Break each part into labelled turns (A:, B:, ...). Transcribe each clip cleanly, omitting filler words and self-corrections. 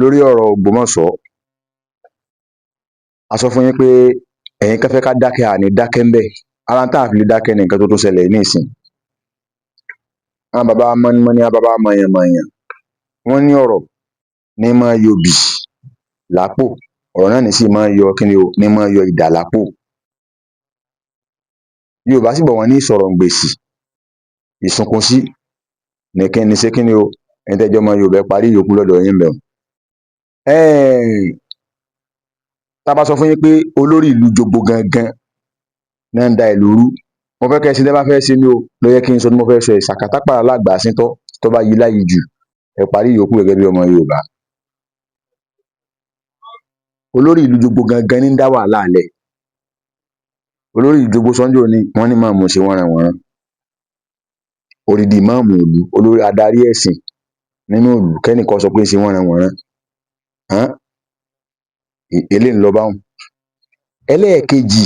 A: lórí ọ̀rọ̀ Ògbómọ̀ṣọ́, a sọ fún yín pé ẹ̀yin kan fẹ́ ká dákẹ́, àní dákẹ́ ń bẹ̀. Ara tá a fi lè dákẹ́ ní nǹkan tó tún ṣẹlẹ̀ ní ìsìn. Àwọn bàbá mọ́nímọ́ní, àwọn bàbá mọ̀yàn-mọ̀yàn, wọ́n ní ọ̀rọ̀ ní máa yọ òbì lápò, ọ̀rọ̀ náà ní sì máa yọ kíni o, ní máa yọ idà lápò. Yorùbá sì bọ̀ wọ́n ní ìsọ̀rọ̀ ǹgbèsì, ìsunkúnsí ní kíni ṣe kíni o, ẹ̀yin tẹ́jọ́ ọmọ Yorùbá ẹ parí ìyókù lọ́dọ̀ yín ńbẹ̀ un. Tá a bá sọ fún yín pé olórí ìlú jogbo gangan náà ń da ìlú rú, mo fẹ́ kẹ́ ẹ ṣe tẹ́ bá fẹ́ ṣe ni o, ló yẹ kí n sọ tí mo fẹ́ sọ yìí. Sàkátàpàrà lágbà síntọ́, tó bá yí láyìí jù, ẹ parí ìyókù gẹ́gẹ́ bí ọmọ Yorùbá. Olórí ìlú jogbo gangan ní ń dá wàhálà lẹ̀. Olórí ìlú jogbo sọ́njọ́ òní, wọ́n ní ìmáàmù ṣe wọ́nranwọ̀nran. Odidi ìmáàmù ìlú, olórí adarí ẹ̀sìn nínú ìlú, kẹ́nìkan sọ pé ń ṣe wọ́nranwọ̀nran. Eléyìí ń lọ báhun. Ẹlẹ́ẹ̀kejì,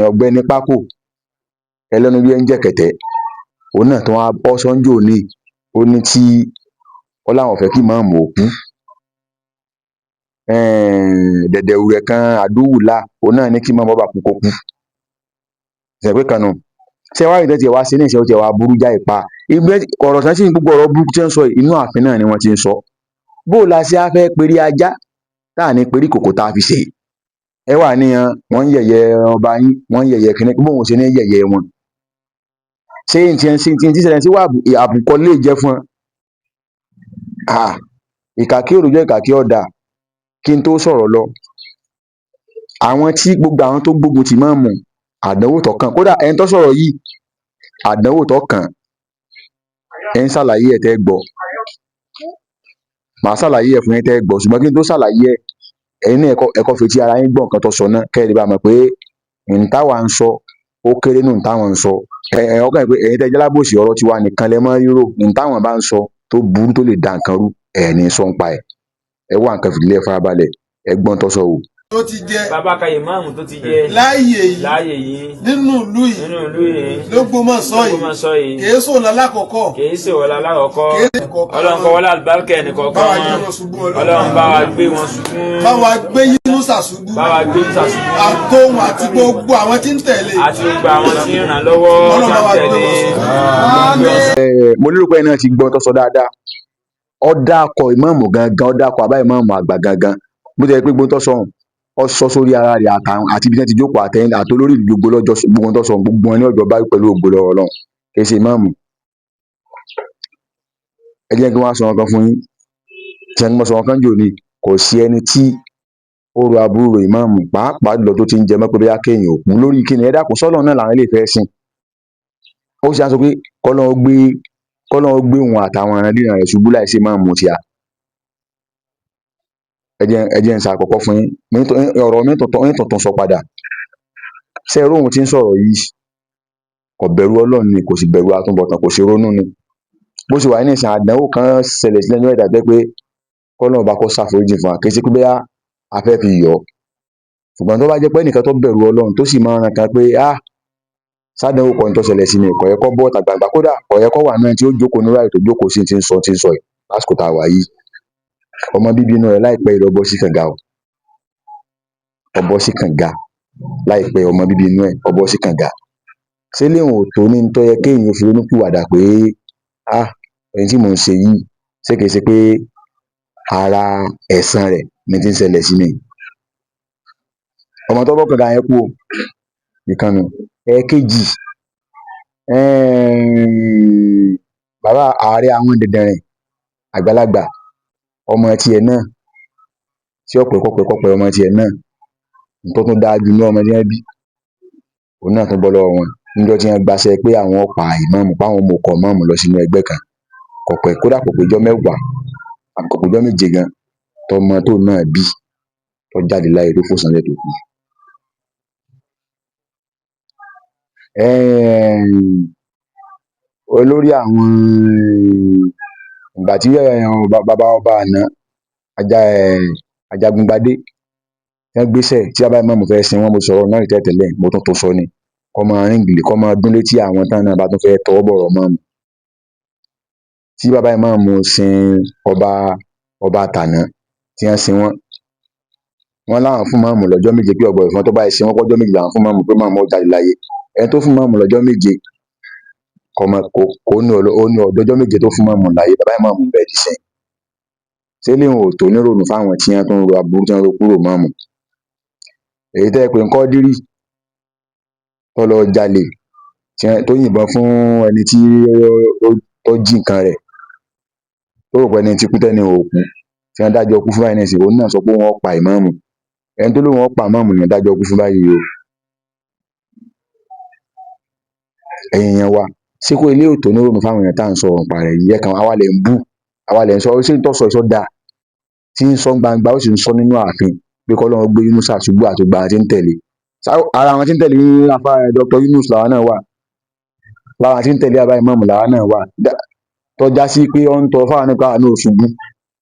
A: ọ̀gbẹ́ni Pákò, ẹlẹ́nu bí ẹ̀ńjẹ̀kẹ̀tẹ̀, òun náà tún wá bọ́ sọ́njọ́ òní, ó ní tí ó láwọn ò fẹ́ kí ìmáàmù ó kú. Dẹ̀dẹ̀wùrẹ̀ kan Àdúwùlá, òun náà ní kí ìmáàmù bá kú kó kú. Ṣé pé kan nù? Ṣé wá rí ìtàn tiẹ̀ wá ṣe ní ìṣẹ́ ó tiẹ̀ wá burú jáì pa. Ọ̀rọ̀ tán sì ń gbogbo ọ̀rọ̀ burúkú tí wọ́n ń sọ yìí, inú ààfin náà ni wọ́n ti ń sọ. Bó la ṣe á fẹ́ perí ajá tá à ní perí ìkòkò tá a fi ṣe? Ẹ wá ní wọ́n ń yẹ̀yẹ́ ọba yín, wọ́n ń yẹ̀yẹ́ kíní, bóun ṣe ní yẹ̀yẹ́ wọn. Ṣé n tí ṣẹlẹ̀ sí wà àbùkọ́ lè jẹ́ fún wọn? Ìkà kí òròjọ́ ìkà kí ọ̀dà. Kí n tó sọ̀rọ̀ lọ, gbogbo àwọn tó gbógun ti ìmáàmù, àdánwò tó kàn, kódà ẹni tó sọ̀rọ̀ yìí, àdánwò tó kàn, ẹ ń ṣàlàyé ẹ̀ tẹ́ gbọ́. Màá ṣàlàyé ẹ̀ fún yín tẹ́ gbọ́, ṣùgbọ́n kí n tó ṣàlàyé ẹ̀, ẹ̀yin náà ẹ kọ́ fetí ara yín gbọ́ nǹkan tó sọ náà, kẹ́ ẹ lè bá mọ̀ pé n táwa ń sọ ó kéré nù n táwọn ń sọ. Ọkàn yìí pé ẹ̀yin tẹ́ jẹ́ alábòsí, ọ̀rọ̀ tiwa nìkan lẹ máa ń rírò, n táwọn bá ń sọ tó burú tó lè da nǹkan rú, ẹ̀ ní sọ ń pa ẹ̀. Ẹ wá nǹkan fìdílé, ẹ farabalẹ̀, ẹ gbọ́n tó sọ wò.
B: Tó ti jẹ
C: bàbá ka ìmáàmù tó ti jẹ
B: láàyè
C: yìí
B: nínú ìlú yìí l'Ógbómọ̀ṣọ́ yìí, kìí sòun lálákọ̀ọ́kọ́,
C: Ọlọ́run kọ́ wọlé àlùbáríkà ẹnìkọ̀ọ̀kan wọn, Ọlọ́run bá wa gbé wọn ṣubú,
B: bá wa gbé Yínúsà ṣubú, àtòhun àti gbogbo àwọn tí ń tẹ̀lé,
C: àti gbogbo àwọn tí ń ràn lọ́wọ́ tí ń tẹ̀lé.
A: Mo lérò pé ẹ náà ti gbọ́n tó sọ dáadáa. Ó dákọ̀ ìmáàmù gangan, ó dákọ̀ àbá ìmáàmù àgbà gangan, bó ti yẹ pé gbogbo tó sọ̀hún ọ sọ sórí ara rẹ̀ àti ibi tí wọ́n ti jókòó àtolórí ìlú gbogbo lọ́jọ́ gbogbo tó sọ̀hún, gbogbo wọn ní ọjọ́ báyìí pẹ̀lú ògo lọ́wọ́ Ọlọ́run, kì í ṣe ìmáàmù. Ẹ jẹ́ kí wọ́n sọ nǹkan fún yín, tí wọ́n sọ nǹkan jò ní, kò sí ẹni tí ó ro aburú ro ìmáàmù, pàápàá jùlọ tó ti ń jẹ mọ́ pé bóyá kéèyàn òkú lórí kíni. Ẹ dákun, sọ́lọ́run náà làwọn ilé ìfẹ́ sìn. Ó ṣe à ń sọ pé kọ́lọ́run gbé òun àtàwọn ìrandíran rẹ̀ ṣubú láì ṣe ìmáàmù tíá. Ẹ jẹ́ ń ṣàkọ́kọ́ fún yín, ọ̀rọ̀ mi tuntun sọ padà. Ṣé ẹ rí òun tí ń sọ̀rọ̀ yìí, kò bẹ̀rù Ọlọ́run ni, kò sì bẹ̀rù àtúnbọ̀tán, kò ṣe ronú ni. Bó ṣe wà ní ìsìn, àdánwò kan ṣẹlẹ̀ sí lẹ́nu ẹ̀dá jẹ́ pé kọ́lọ́run bá kó ṣàforíjì fún wa, kì í ṣe pé bóyá a fẹ́ fi yọ̀ ọ́. Ṣùgbọ́n tó bá jẹ́ pé ẹnìkan tó bẹ̀rù Ọlọ́run tó sì máa ń ran kan pé sádánwò kan tó ṣẹlẹ̀ sí ni, kò yẹ kó bọ́ ọ̀tà gbangba, kódà kò yẹ kó wà náà tí ó jókòó ní ráàyè tó jókòó sí ti ń sọ yìí lásìkò tá a wà yìí. Ọmọ bíbí inú rẹ̀ láìpẹ́ yìí ló bọ́ sí kànga o. Ó bọ́ sí kànga láìpẹ́, ọmọ bíbí inú ẹ̀ ó bọ́ sí kànga. Ṣé léun ò tó ní tó yẹ kéèyàn fi ronúpìwàdà pé ẹni tí mò ń ṣe yìí, ṣé kìí ṣe pé ara ẹ̀san rẹ̀ ni ti ń ṣẹlẹ̀ sí mi. Ọmọ tó bọ́ kànga yẹn kú o, ìkànnì. Ẹ̀ẹ̀kejì, bàbá ààrẹ àwọn dẹ̀dẹ̀rìn àgbàlagbà, ọmọ tiẹ̀ náà tí ọ̀pẹ̀kọ̀pẹ̀ ọmọ tiẹ̀ náà tó tún dáa jù ní ọmọ tí wọ́n bí, òun náà tún bọ́ lọ́wọ́ wọn níjọ́ tí wọ́n gbaṣẹ́ pé àwọn pa ìmáàmù, páwọn mú ọkọ̀ ìmáàmù lọ sínú ẹgbẹ́ kan. Kódà kò péjọ́ 10 àbí kò péjọ́ 7 gan, tọmọ tó náà bí tó jáde láyé tó fò sánlẹ̀ tó kú. Olórí àwọn ìgbà tí bàbá ọba àná Ajagungbadé wọ́n gbéṣẹ́ tí bàbá ìmáàmù fẹ́ sin wọ́n, mo sọ̀rọ̀ náà rí tẹ́lẹ̀, mo tún sọ ni, kọ́ máa ríngìlì, kọ́ máa dún létí àwọn táwọn náà bá tún fẹ́ tọwọ́ bọ̀rọ̀ ìmáàmù. tí bàbá ìmáàmù sin ọba tàná tí wọ́n sin wọ́n láwọn fún ìmáàmù lọ́jọ́ méje pé ọ̀gbọ̀n ìfọ́n tó bá sin wọ́n pọ́jọ́ méje làwọn fún ìmáàmù pé ìmáàmù ó jáde láyé ẹni tó fún ìmáàmù lọ́jọ́ méje ó ní ọ̀dọ́jọ́ méje tó fún ìmáàmù láyé bàbá ìmáàmù bẹ́ẹ̀ ti sìn ṣé léwọn ò tó nírònú fáwọn tí wọ́n tó ń ro aburú tí wọ́n ro kúrò ìmáàmù èyí tẹ́ pé ńkọ́ dírì tó lọ jalè tó yìnbọn fún ẹni tí ó jí nǹkan rẹ̀ tó rò pé ẹni tí kú tẹ́ni ò kú tí wọ́n dájọ́ kú fún báyìí nísìnyí òun náà sọ pé wọ́n pa ìmáàmù ẹni tó lóun ó pa ìmáàmù ni dájọ́ kú fún báyìí o ẹ̀yin èèyàn wa ṣé kó ilé òtò nírònú fáwọn èèyàn tá à ń sọ ọ̀pá rẹ̀ yìí ẹ̀kan àwa lẹ̀ ń bú àwa lẹ̀ ń sọ ṣé ń tọ́ sọ ìsọ dáa tí ń sọ gbangba ó sì ń sọ nínú ààfin pé kọ́lọ́run gbé Yínúsà ṣubú àtògbà tí ń tẹ̀lé ara àwọn tí ń tẹ̀lé afa Dr. Yunus làwa náà wà lára tí ń tẹ̀lé àbá ìmáàmù làwa náà wà tọ́já sí pé ó ń tọ fáwọn náà káwọn náà ṣubú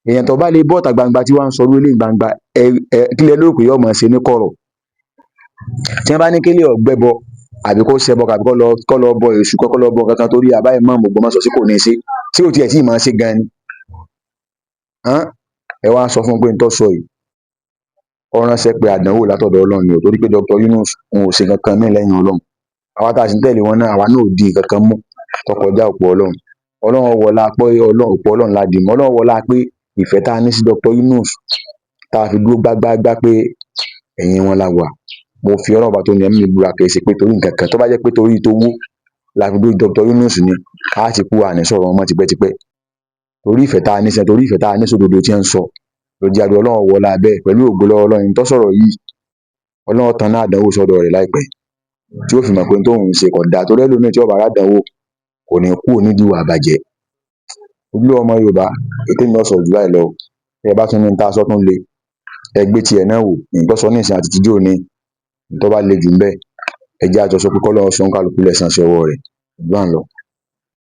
A: èèyàn tó bá lè bọ́ọ̀tà gbangba tí wọ́n ń sọ lólè gbangba kílẹ̀ lóòpè yóò mọ̀ ṣe ní kọ̀rọ̀ tí wọ́n bá ní kílẹ̀ ọ̀gbẹ́bọ àbí kó ṣẹbọ àbí kó lọ bọ èṣù kó lọ bọ kankan torí àbá ìmáàmù Ògbómọ̀ṣọ́ sí kò ní ṣe tí ò tiẹ̀ tí ì máa ṣe gan ni ẹ wá sọ fún pé ń tọ́ sọ yìí ó ránṣẹ́ pé àdánwò látọ̀dọ̀ Ọlọ́run ni ò torí pé Dr. Yunus òun ò ṣe kankan mí lẹ́yìn Ọlọ́run àwa tá a sì ń tẹ̀lé wọn náà àwa náà ò di kankan mú tó kọjá òpó Ọlọ́run wọlá pé òpó Ọlọ́run la dì mọ́ Ọlọ́run wọlá pé ìfẹ́ tá a ní sí Dr. Yunus tá a fi dúró gbágbágbá pé ẹ̀yìn wọn la wà mo fi Ọlọ́run bá tó ní ẹ̀mí mi búra kì í ṣe pé torí nǹkan kan tó bá jẹ́ pé torí tó wó la fi dúró Dr. Yunus ni a ti kú àní sọ̀rọ̀ wọn mọ́ tipẹ́tipẹ́ torí ìfẹ́ tá a ní sẹ́ torí ìfẹ́ tá a ní sódodo tí ń sọ lójú àdó Ọlọ́run wọlá bẹ́ẹ̀ pẹ̀lú ògo lọ́wọ́ Ọlọ́run tó sọ̀rọ̀ yìí Ọlọ́run tan náà àdánwò sọ́dọ̀ rẹ̀ láìpẹ́ tí ó fi mọ̀ pé tóun ṣe kò dáa torí ẹlòmíì tí ọba àdánwò kò ní kú onídìí ìwà àbàjẹ́ ojú ọmọ Yorùbá ètò ìmọ̀ sọ̀rọ̀ jù báyìí lọ ẹ bá tún ní ta sọ tún le ẹgbẹ́ tiẹ̀ náà wò nǹkan sọ ní ìsìn àti tíjọ́ ní tó bá le jù ń bẹ́ẹ̀ ẹ jẹ́ àjọṣọ pé kọ́lọ́run sọ ń kálukú lẹ́sàn-án sí ọwọ́ rẹ̀ gbọ́n lọ.